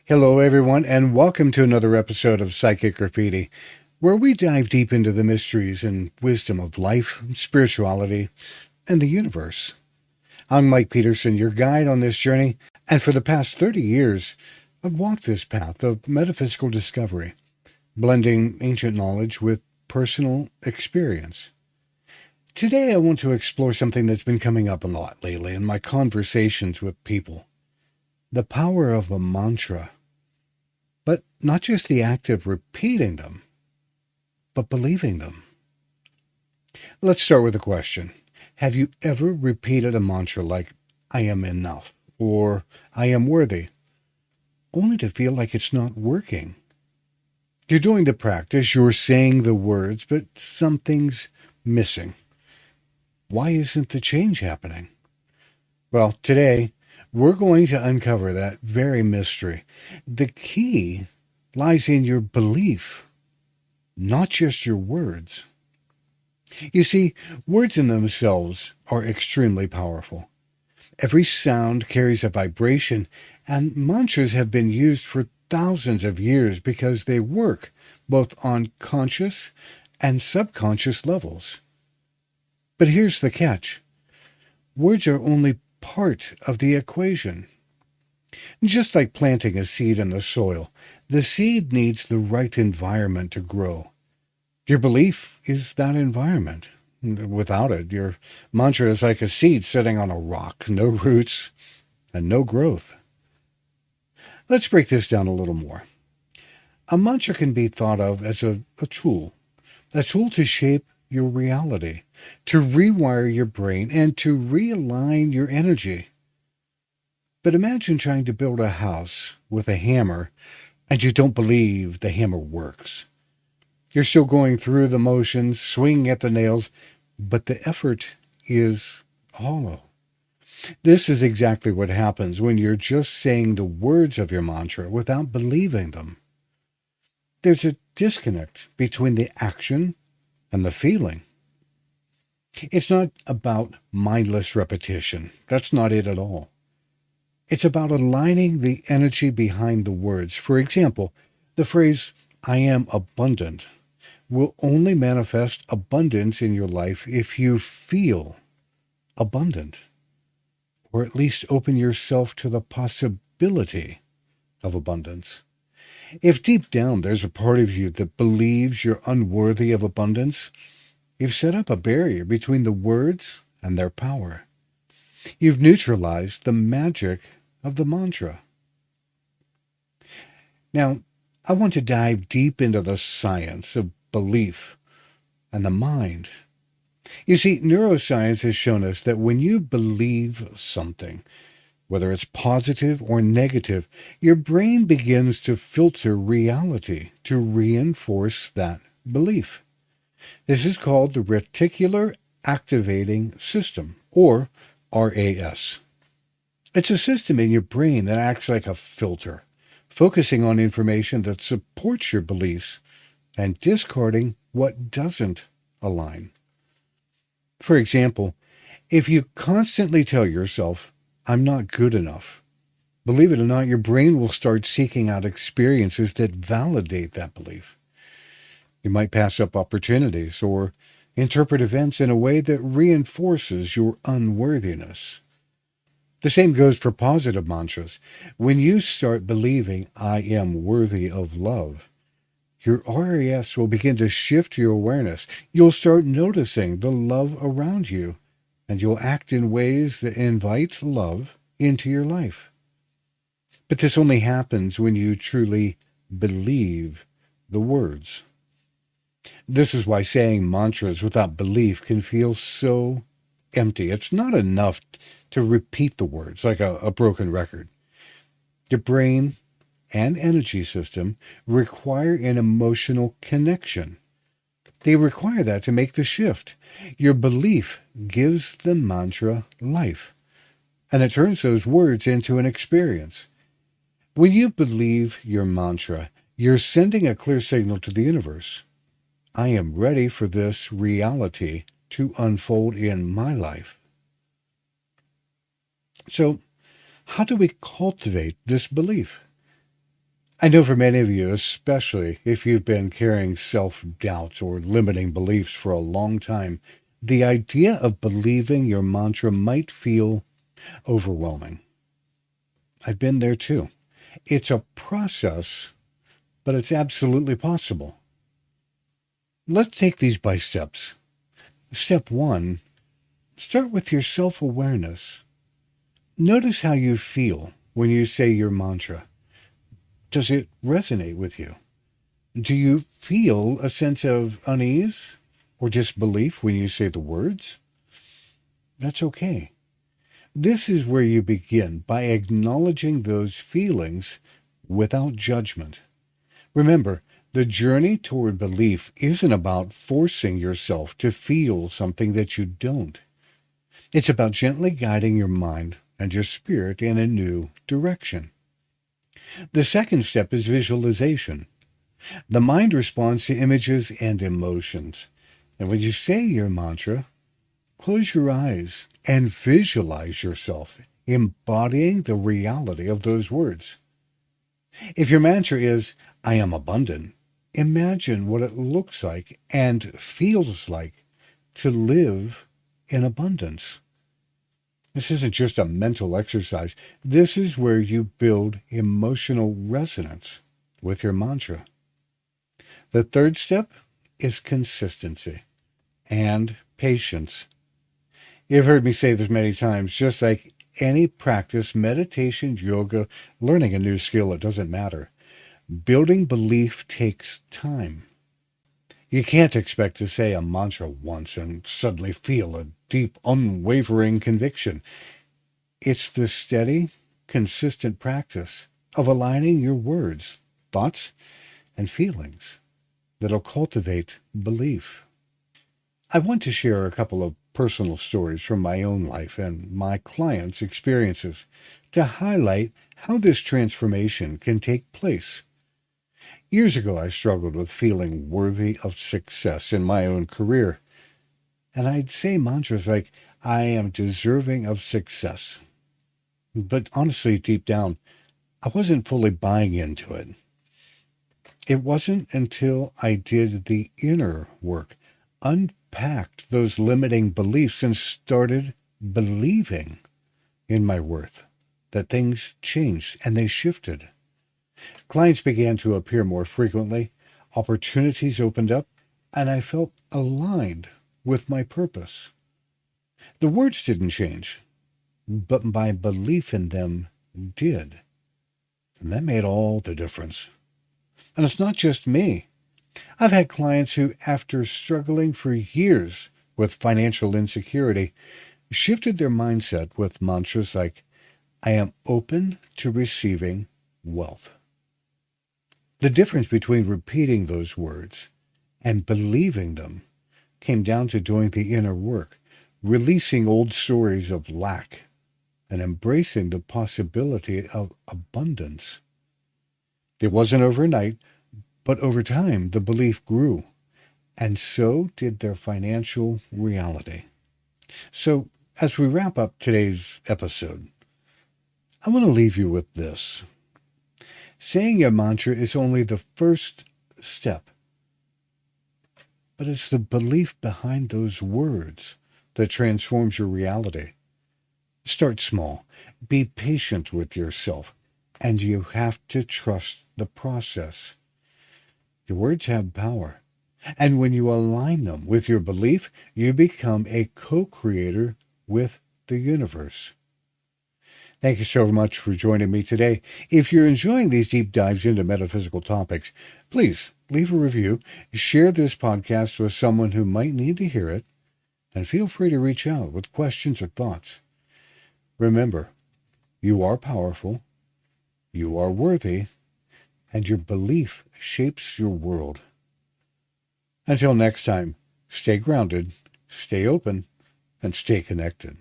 Hello, everyone, and welcome to another episode of Psychic Graffiti, where we dive deep into the mysteries and wisdom of life, spirituality, and the universe. I'm Mike Peterson, your guide on this journey, and for the past 30 years, I've walked this path of metaphysical discovery, blending ancient knowledge with personal experience. Today, I want to explore something that's been coming up a lot lately in my conversations with people: the power of a mantra. But not just the act of repeating them, but believing them. Let's start with a question. Have you ever repeated a mantra like, I am enough, or I am worthy, only to feel like it's not working? You're doing the practice, you're saying the words, but something's missing. Why isn't the change happening? Well, today, we're going to uncover that very mystery. The key lies in your belief, not just your words. You see, words in themselves are extremely powerful. Every sound carries a vibration, and mantras have been used for thousands of years because they work both on conscious and subconscious levels. But here's the catch. Words are only part of the equation. Just like planting a seed in the soil, the seed needs the right environment to grow. Your belief is that environment. Without it, your mantra is like a seed sitting on a rock, no roots and no growth. Let's break this down a little more. A mantra can be thought of as a tool to shape your reality, to rewire your brain, and to realign your energy. But imagine trying to build a house with a hammer and you don't believe the hammer works. You're still going through the motions, swinging at the nails, but the effort is hollow. This is exactly what happens when you're just saying the words of your mantra without believing them. There's a disconnect between the action and the feeling. It's not about mindless repetition. That's not it at all. It's about aligning the energy behind the words. For example, the phrase, I am abundant, will only manifest abundance in your life if you feel abundant, or at least open yourself to the possibility of abundance. If deep down there's a part of you that believes you're unworthy of abundance, you've set up a barrier between the words and their power. You've neutralized the magic of the mantra. Now, I want to dive deep into the science of belief and the mind. You see, neuroscience has shown us that when you believe something, whether it's positive or negative, your brain begins to filter reality to reinforce that belief. This is called the reticular activating system, or RAS. It's a system in your brain that acts like a filter, focusing on information that supports your beliefs and discarding what doesn't align. For example, if you constantly tell yourself, I'm not good enough, believe it or not, your brain will start seeking out experiences that validate that belief. You might pass up opportunities or interpret events in a way that reinforces your unworthiness. The same goes for positive mantras. When you start believing, I am worthy of love, your RAS will begin to shift your awareness. You'll start noticing the love around you, and you'll act in ways that invite love into your life. But this only happens when you truly believe the words. This is why saying mantras without belief can feel so empty. It's not enough to repeat the words like a broken record. Your brain and energy system require an emotional connection. They require that to make the shift. Your belief gives the mantra life, and it turns those words into an experience. When you believe your mantra, you're sending a clear signal to the universe. I am ready for this reality to unfold in my life. So, how do we cultivate this belief? I know for many of you, especially if you've been carrying self-doubt or limiting beliefs for a long time, the idea of believing your mantra might feel overwhelming. I've been there too. It's a process, but it's absolutely possible. Let's take these by steps. Step one, start with your self-awareness. Notice how you feel when you say your mantra. Does it resonate with you? Do you feel a sense of unease or disbelief when you say the words? That's okay. This is where you begin by acknowledging those feelings without judgment. Remember, the journey toward belief isn't about forcing yourself to feel something that you don't. It's about gently guiding your mind and your spirit in a new direction. The second step is visualization. The mind responds to images and emotions. And when you say your mantra, close your eyes and visualize yourself embodying the reality of those words. If your mantra is, I am abundant, imagine what it looks like and feels like to live in abundance. This isn't just a mental exercise. This is where you build emotional resonance with your mantra. The third step is consistency and patience. You've heard me say this many times, just like any practice, meditation, yoga, learning a new skill, it doesn't matter. Building belief takes time. You can't expect to say a mantra once and suddenly feel a deep, unwavering conviction. It's the steady, consistent practice of aligning your words, thoughts, and feelings that'll cultivate belief. I want to share a couple of personal stories from my own life and my clients' experiences to highlight how this transformation can take place. Years ago, I struggled with feeling worthy of success in my own career. And I'd say mantras like, I am deserving of success. But honestly, deep down, I wasn't fully buying into it. It wasn't until I did the inner work, unpacked those limiting beliefs, and started believing in my worth, that things changed and they shifted. Clients began to appear more frequently, opportunities opened up, and I felt aligned with my purpose. The words didn't change, but my belief in them did. And that made all the difference. And it's not just me. I've had clients who, after struggling for years with financial insecurity, shifted their mindset with mantras like, I am open to receiving wealth. The difference between repeating those words and believing them came down to doing the inner work, releasing old stories of lack and embracing the possibility of abundance. It wasn't overnight, but over time the belief grew, and so did their financial reality. So, as we wrap up today's episode, I want to leave you with this. Saying your mantra is only the first step, but it's the belief behind those words that transforms your reality. Start small. Be patient with yourself, and you have to trust the process. Your words have power, and when you align them with your belief, you become a co-creator with the universe. Thank you so much for joining me today. If you're enjoying these deep dives into metaphysical topics, please leave a review, share this podcast with someone who might need to hear it, and feel free to reach out with questions or thoughts. Remember, you are powerful, you are worthy, and your belief shapes your world. Until next time, stay grounded, stay open, and stay connected.